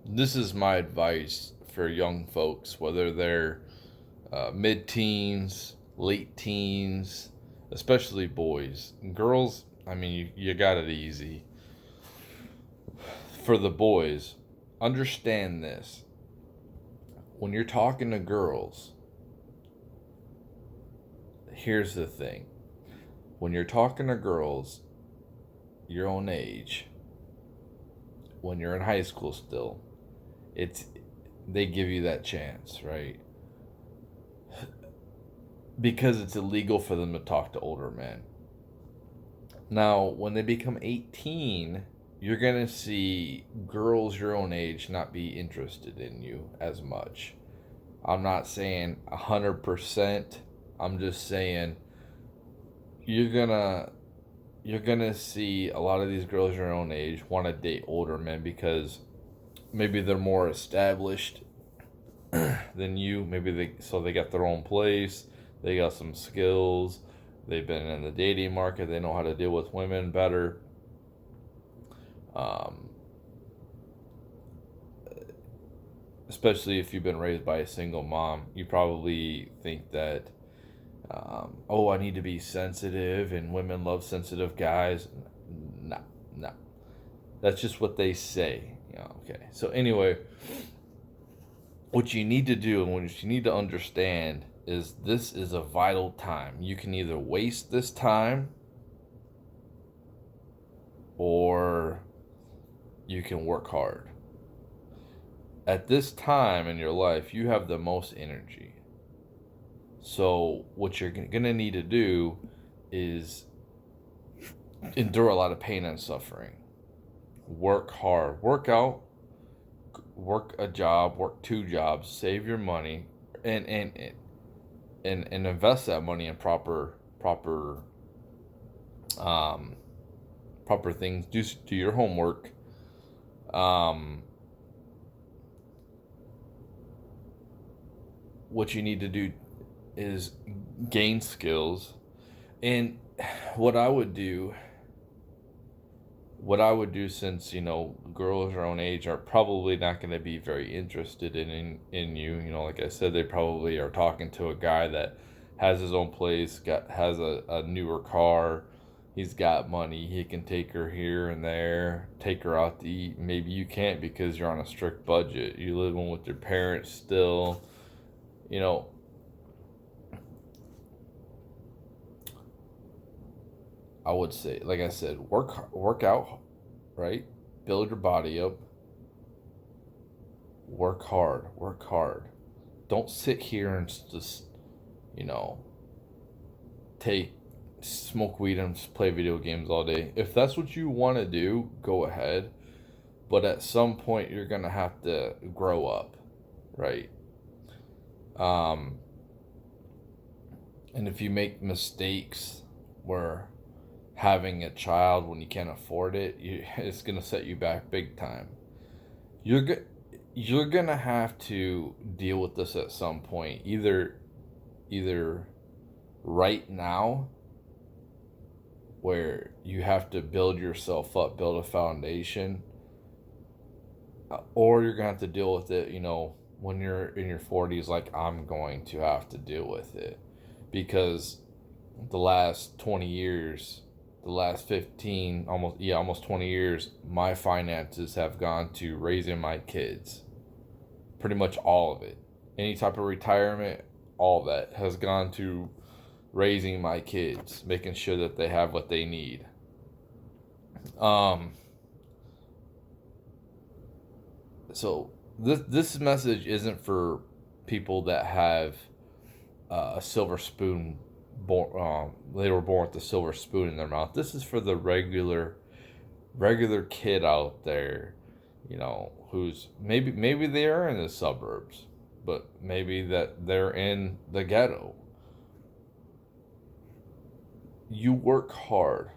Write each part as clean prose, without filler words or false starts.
This is my advice for young folks, whether they're mid teens, late teens, especially boys. Girls, I mean, you got it easy. For the boys, understand this. When you're talking to girls, here's the thing. When you're talking to girls your own age, when you're in high school still, it's they give you that chance, right? Because it's illegal for them to talk to older men. Now, when they become 18, you're going to see girls your own age not be interested in you as much. I'm not saying 100%. I'm just saying you're going to see a lot of these girls your own age want to date older men because maybe they're more established than you. Maybe they got their own place. They got some skills. They've been in the dating market. They know how to deal with women better. Um, Especially if you've been raised by a single mom, you probably think that, oh, I need to be sensitive, and women love sensitive guys. No, no, that's just what they say. Okay. So anyway, what you need to do and what you need to understand is this is a vital time. You can either waste this time or you can work hard. At this time in your life, you have the most energy. So, what you're going to need to do is endure a lot of pain and suffering. Work hard, work out, work a job, work two jobs, save your money, and and invest that money in um, proper things. Do your homework. Um, what you need to do is gain skills. And what I would do, since girls our own age are probably not going to be very interested in you. Like I said, they probably are talking to a guy that has his own place, has a newer car. He's got money. He can take her here and there, take her out to eat. Maybe you can't because you're on a strict budget. You living with your parents still. You know, I would say, like I said, work out, right? Build your body up. Work hard. Work hard. Don't sit here and just, you know, take smoke weed and just play video games all day. If that's what you want to do, go ahead. But at some point, you're gonna have to grow up, right? Um, and if you make mistakes where having a child when you can't afford it, it's gonna set you back big time. You're go- you're gonna have to deal with this at some point, either right now, where you have to build yourself up, build a foundation, or you're gonna have to deal with it, when you're in your 40s, like I'm going to have to deal with it, because the last 20 years, the last 15, almost 20 years, my finances have gone to raising my kids. Pretty much all of it. Any type of retirement, all that has gone to raising my kids, making sure that they have what they need. Um, so this message isn't for people that have a silver spoon. They were born with a silver spoon in their mouth. This is for the regular kid out there, who's maybe they are in the suburbs, but maybe that they're in the ghetto. You work hard,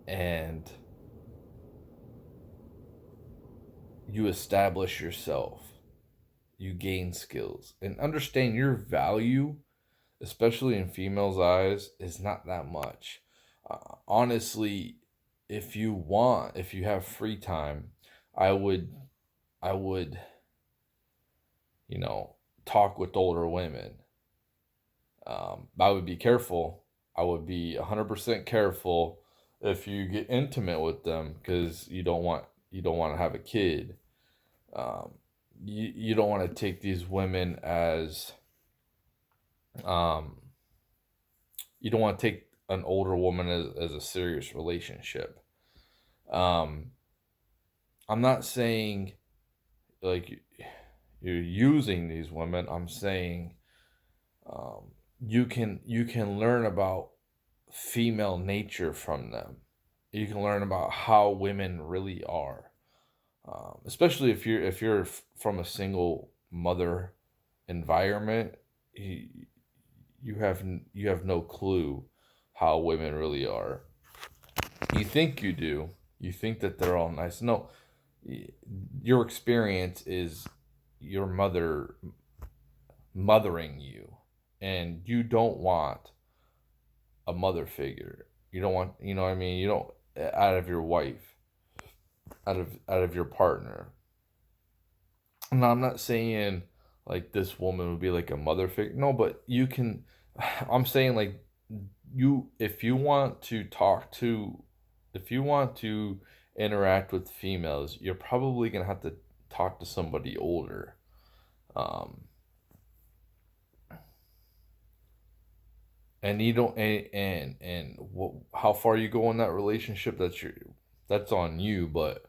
and you establish yourself. You gain skills and understand your value, especially in females' eyes, is not that much. Honestly, if you have free time, I would, I would, you know, talk with older women. I would be careful. I would be 100% careful if you get intimate with them because you don't want to have a kid. Um, you don't want to take these women as um, you don't want to take an older woman as a serious relationship. Um, I'm not saying like you're using these women. I'm saying um, you can learn about female nature from them. You can learn about how women really are, especially if you're from a single mother environment. You, you have no clue how women really are. You think you do. You think that they're all nice. No, your experience is your mother mothering you, and you don't want a mother figure. You don't want, you know what I mean? You don't, out of your wife, out of your partner. Now, I'm not saying like this woman would be like a mother figure. No, but you can. I'm saying like you, if you want to talk to, if you want to interact with females, you're probably gonna have to talk to somebody older. Um, and you don't, and what, how far you go in that relationship, that's on you. But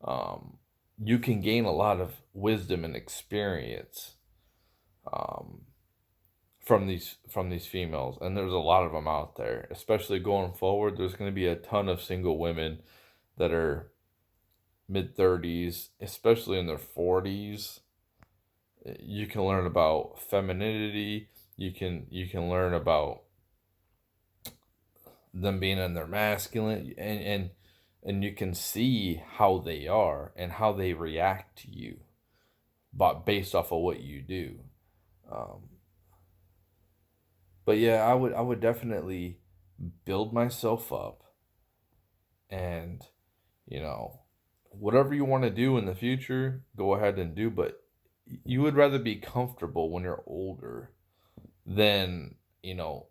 um, you can gain a lot of wisdom and experience um, from these females, and there's a lot of them out there. Especially going forward, there's going to be a ton of single women that are mid 30s, especially in their 40s. You can learn about femininity. You can learn about them being in their masculine, and you can see how they are and how they react to you, but based off of what you do. Um, but yeah, I would definitely build myself up, and you know, whatever you want to do in the future, go ahead and do. But you would rather be comfortable when you're older than, you know,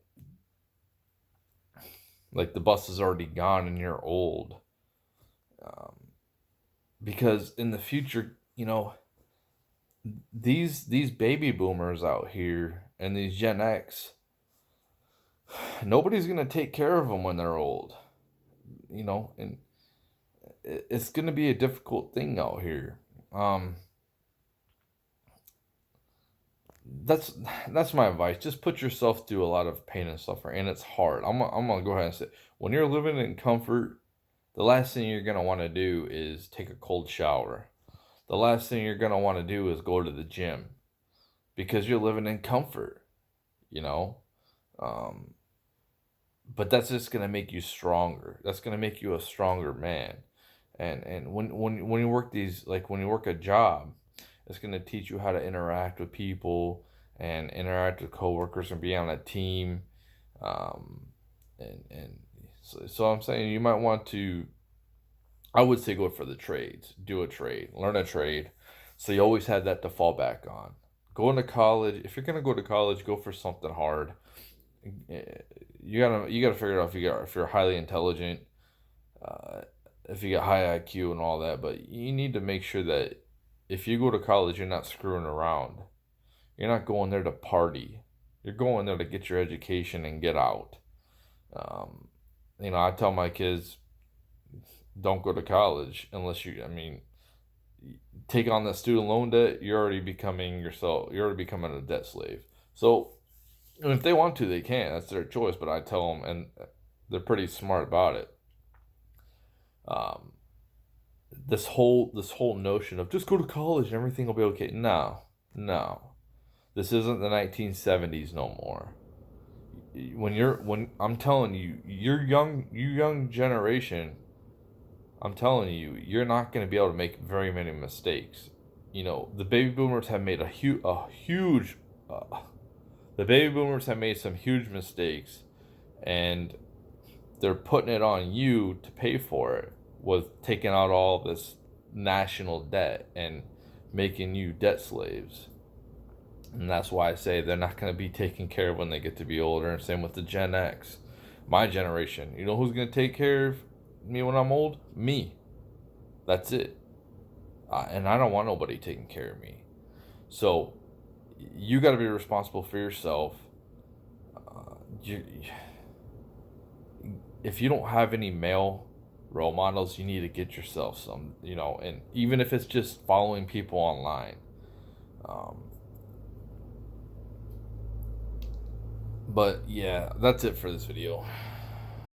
like the bus is already gone and you're old. Um, because in the future, you know, these baby boomers out here and these Gen X, nobody's gonna take care of them when they're old. You know, and it's gonna be a difficult thing out here. Um, that's that's my advice. Just put yourself through a lot of pain and suffering, and it's hard. I'm gonna go ahead and say, when you're living in comfort, the last thing you're gonna want to do is take a cold shower. The last thing you're gonna want to do is go to the gym because you're living in comfort. You know, um, but that's just gonna make you stronger. That's gonna make you a stronger man. And when you work these, like when you work a job, it's gonna teach you how to interact with people and interact with coworkers and be on a team. Um, and so I'm saying you might want to. I would say go for the trades. Do a trade. Learn a trade. So you always had that to fall back on. Going to college. If you're gonna go to college, go for something hard. You gotta figure out if you're highly intelligent, uh, if you got high IQ and all that. But you need to make sure that if you go to college, you're not screwing around. You're not going there to party. You're going there to get your education and get out. Um, you know, I tell my kids, don't go to college unless you. I mean, take on the student loan debt. You're already becoming yourself. You're already becoming a debt slave. So and if they want to, they can. That's their choice. But I tell them, and they're pretty smart about it. Um, this whole notion of just go to college and everything will be okay. No, no, this isn't the 1970s no more. When I'm telling you, you young generation, I'm telling you, you're not going to be able to make very many mistakes. You know, the baby boomers have made a huge, the baby boomers have made some huge mistakes, and they're putting it on you to pay for it with taking out all this national debt and making you debt slaves. And that's why I say they're not going to be taken care of when they get to be older. And same with the Gen X. My generation. You know who's going to take care of me when I'm old? Me. That's it. And I don't want nobody taking care of me. So you got to be responsible for yourself. If you don't have any male role models, you need to get yourself some, and even if it's just following people online. But yeah, that's it for this video.